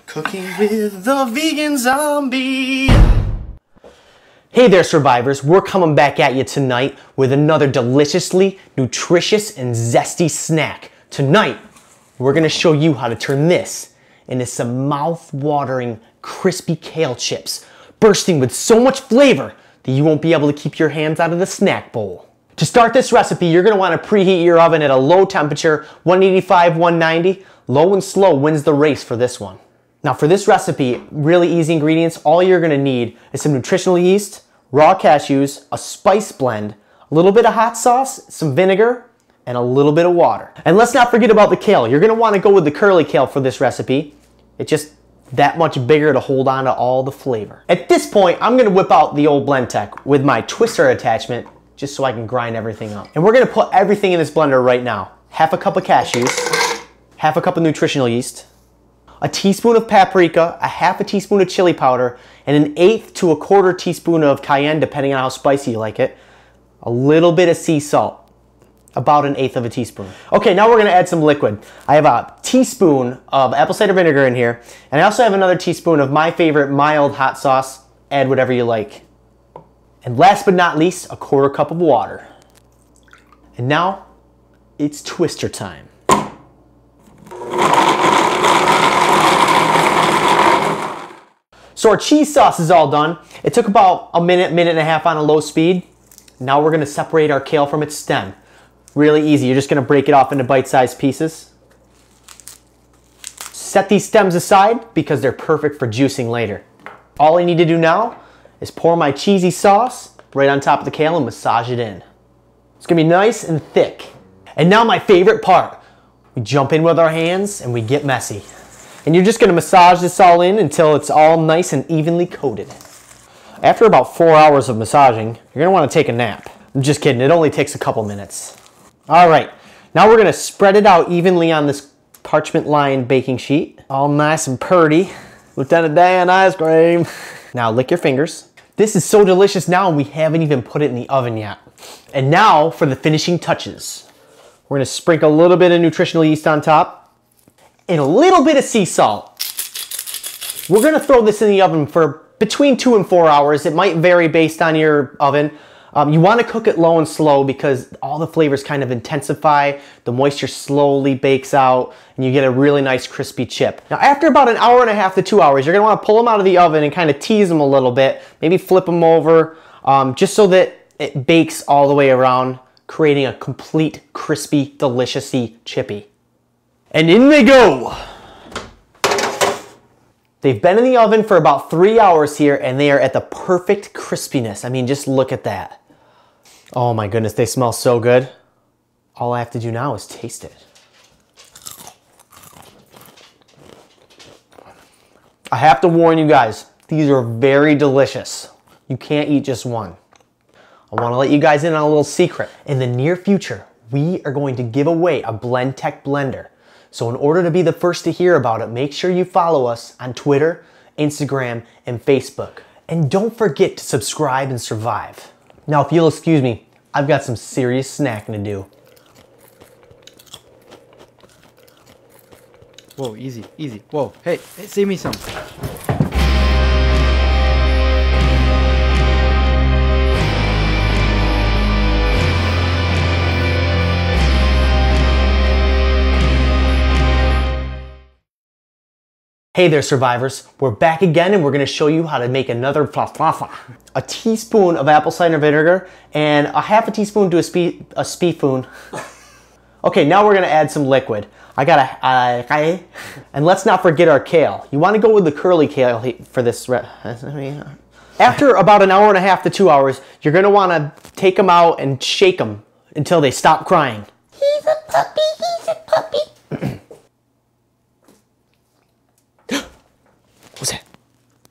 Cooking with the vegan zombie. Hey there, survivors. We're coming back at you tonight with another deliciously nutritious and zesty snack. Tonight, we're gonna show you how to turn this into some mouth-watering, crispy kale chips, bursting with so much flavor that you won't be able to keep your hands out of the snack bowl. To start this recipe, you're gonna wanna preheat your oven at a low temperature, 185, 190. Low and slow wins the race for this one. Now for this recipe, really easy ingredients, all you're gonna need is some nutritional yeast, raw cashews, a spice blend, a little bit of hot sauce, some vinegar, and a little bit of water. And let's not forget about the kale. You're gonna wanna go with the curly kale for this recipe. It's just that much bigger to hold on to all the flavor. At this point, I'm gonna whip out the old blend tech with my twister attachment just so I can grind everything up. And we're gonna put everything in this blender right now. Half a cup of cashews, half a cup of nutritional yeast, a teaspoon of paprika, a half a teaspoon of chili powder, and an 1/8 to 1/4 teaspoon of cayenne, depending on how spicy you like it. A little bit of sea salt, about 1/8 of a teaspoon. Okay, now we're gonna add some liquid. I have a teaspoon of apple cider vinegar in here, and I also have another teaspoon of my favorite mild hot sauce. Add whatever you like. And last but not least, a 1/4 cup of water. And now, it's twister time. So our cheese sauce is all done. It took about a minute, minute and a half on a low speed. Now we're gonna separate our kale from its stem. Really easy, you're just gonna break it off into bite-sized pieces. Set these stems aside because they're perfect for juicing later. All I need to do now is pour my cheesy sauce right on top of the kale and massage it in. It's gonna be nice and thick. And now my favorite part. We jump in with our hands and we get messy. And you're just gonna massage this all in until it's all nice and evenly coated. After about 4 hours of massaging, you're gonna wanna take a nap. I'm just kidding, it only takes a couple minutes. All right, now we're gonna spread it out evenly on this parchment-lined baking sheet. All nice and purty. Lieutenant Dan ice cream. Now lick your fingers. This is so delicious now and we haven't even put it in the oven yet. And now for the finishing touches. We're gonna sprinkle a little bit of nutritional yeast on top and a little bit of sea salt. We're gonna throw this in the oven for between 2 and 4 hours. It might vary based on your oven. You wanna cook it low and slow because all the flavors kind of intensify, the moisture slowly bakes out, and you get a really nice crispy chip. Now after about 1.5 to 2 hours, you're gonna wanna pull them out of the oven and kind of tease them a little bit, maybe flip them over, just so that it bakes all the way around, creating a complete, crispy, delicious-y chippy. And in they go. They've been in the oven for about 3 hours here and they are at the perfect crispiness. I mean, just look at that. Oh my goodness, they smell so good. All I have to do now is taste it. I have to warn you guys, these are very delicious. You can't eat just one. I want to let you guys in on a little secret. In the near future, we are going to give away a Blend Tech blender. So in order to be the first to hear about it, make sure you follow us on Twitter, Instagram, and Facebook. And don't forget to subscribe and survive. Now, if you'll excuse me, I've got some serious snacking to do. Whoa, easy, easy. Whoa, hey, save me some. Hey there, survivors. We're back again and we're gonna show you how to make another a teaspoon of apple cider vinegar and a half a teaspoon to a spoon. Okay, now we're gonna add some liquid. And let's not forget our kale. You wanna go with the curly kale for this. After about 1.5 to 2 hours, you're gonna wanna take them out and shake them until they stop crying. He's a puppy, he's a puppy.